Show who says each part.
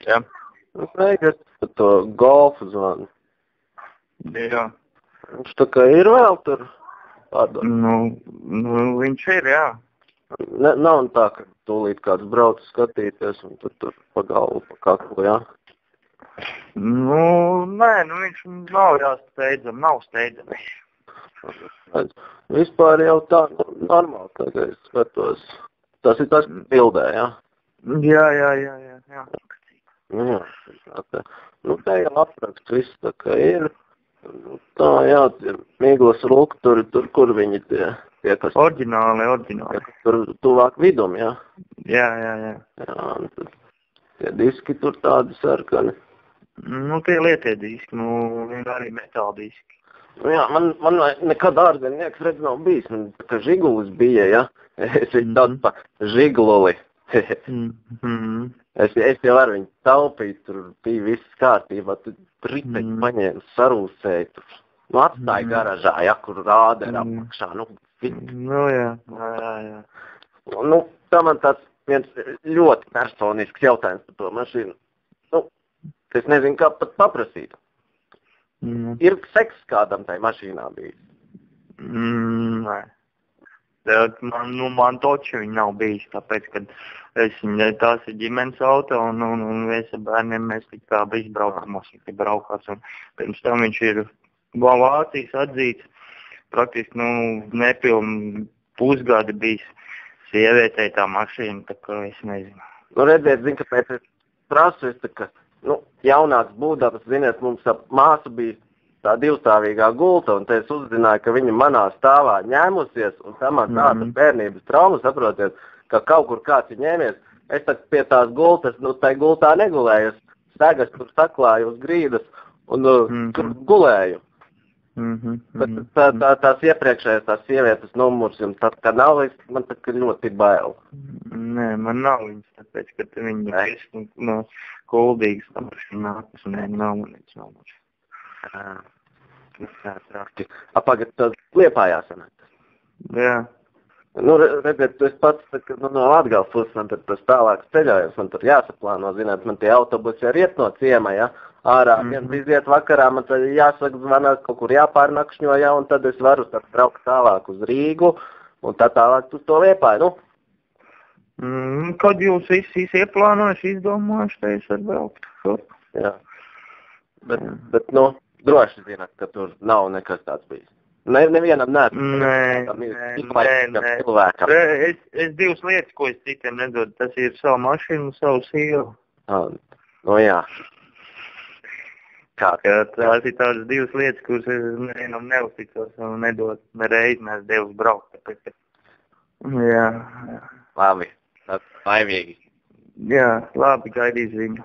Speaker 1: Jā.
Speaker 2: Nu, sveikas, par to golfu zvanu.
Speaker 1: Jā.
Speaker 2: Viņš tā kā ir vēl tur pārdot.
Speaker 1: Nu, viņš ir, jā.
Speaker 2: Nav tā, ka tūlīt kāds brauc skatīties un tur pa galvu, pa kaklu, jā?
Speaker 1: Nē, viņš nav jāsteidzam, nav steidzami.
Speaker 2: Vispār jau tā normāli, tā kā es skatos. Tas ir tas bildē, jā?
Speaker 1: Jā.
Speaker 2: Jā, nu, te jau apraksts viss tā kā ir. Nu, tā, jā, tie Mīglas Rulka, tur, kur viņi tie kas...
Speaker 1: Orģināli.
Speaker 2: Tur tuvāk vidum, jā?
Speaker 1: Jā.
Speaker 2: Jā, un tad tie diski tur tādi sarkani.
Speaker 1: Nu, tie lietie diski, arī metāla diski.
Speaker 2: Nu, jā, man nekad ārzemnieks redz nav bijis, man tā kā žigulis bija, jā? Es viņu daudz pa žiguloli. Es jau ar viņu taupīju, tur bija viss kārtībā, tur riteņi paņēma, sarūsēja tur. Nu, atstāja garažā, ja, kur rāda ir apakšā,
Speaker 1: Jā.
Speaker 2: Nu, tā man tāds viens ļoti personisks jautājums par to mašīnu. Nu, es nezinu, kā pat paprasīt. Ir seks kādam tai mašīnā bijis?
Speaker 1: Nē. Man toči viņa nav bijis, tāpēc, ka tās ir ģimenes auto un mēs ar bērniem mēs tik kā izbraukāmos, tik braukās. Un pirms tam viņš ir Vācijas atzīts, praktiski, nepilnu pusgadi bijis sievietei tā mašīna, tā kā es nezinu.
Speaker 2: Nu, redziet, kāpēc es prasu, es tā kā, jaunāks būdams, ziniet, mums māsa bija tā divstāvīgā gulta, un te es uzzināju, ka viņa manā stāvā ņēmusies, un tā man tāda bērnības trauma, saprotiet, ka kaut kur kāds ir ņēmies. Es tak pie tās gultas, tai gultā negulēju, es segas tur saklāju uz grīdas, un tur gulēju. Tās iepriekšējās tās sievietes numurs, un tad, kad nav, man tā kā ļoti bail.
Speaker 1: Nē, man nav viņas, tāpēc, ka viņa ir no kuldīgas, tam nākas, un nav viņas numurs.
Speaker 2: Pagad, tas Liepājā sanāk?
Speaker 1: Jā.
Speaker 2: Nu, redziet, tu esi pats, kad no Latgales puses, man tad tas tālāks ceļojums, man tur jāsaplāno, zināt, man tie autobusi ir iet no ciema, ja? Ārā, viens iziet vakarā, man tad jāsaka zvanāt, kaut kur jāpārnakšņo, ja? Un tad es varu tad braukt tālāk uz Rīgu, un tā tālāk uz to Liepāju,
Speaker 1: Kad jūs visi ieplānojuši, izdomājuši, te es varu braukt?
Speaker 2: Jā. Bet, droši zināt, ka tur nav nekas tāds bijis. Nevienam neesmu.
Speaker 1: Nē. Es divas lietas, ko es citiem nedodu. Tas ir savu mašīnu un savu sievu.
Speaker 2: Jā. Kā?
Speaker 1: Tās ir tādas divas lietas, kuras es nevienam neuzticos un nedodu. Nereiz mēs devus braukt. Jā.
Speaker 2: Labi. Tas laimīgi.
Speaker 1: Jā, labi, gaidīs viņu.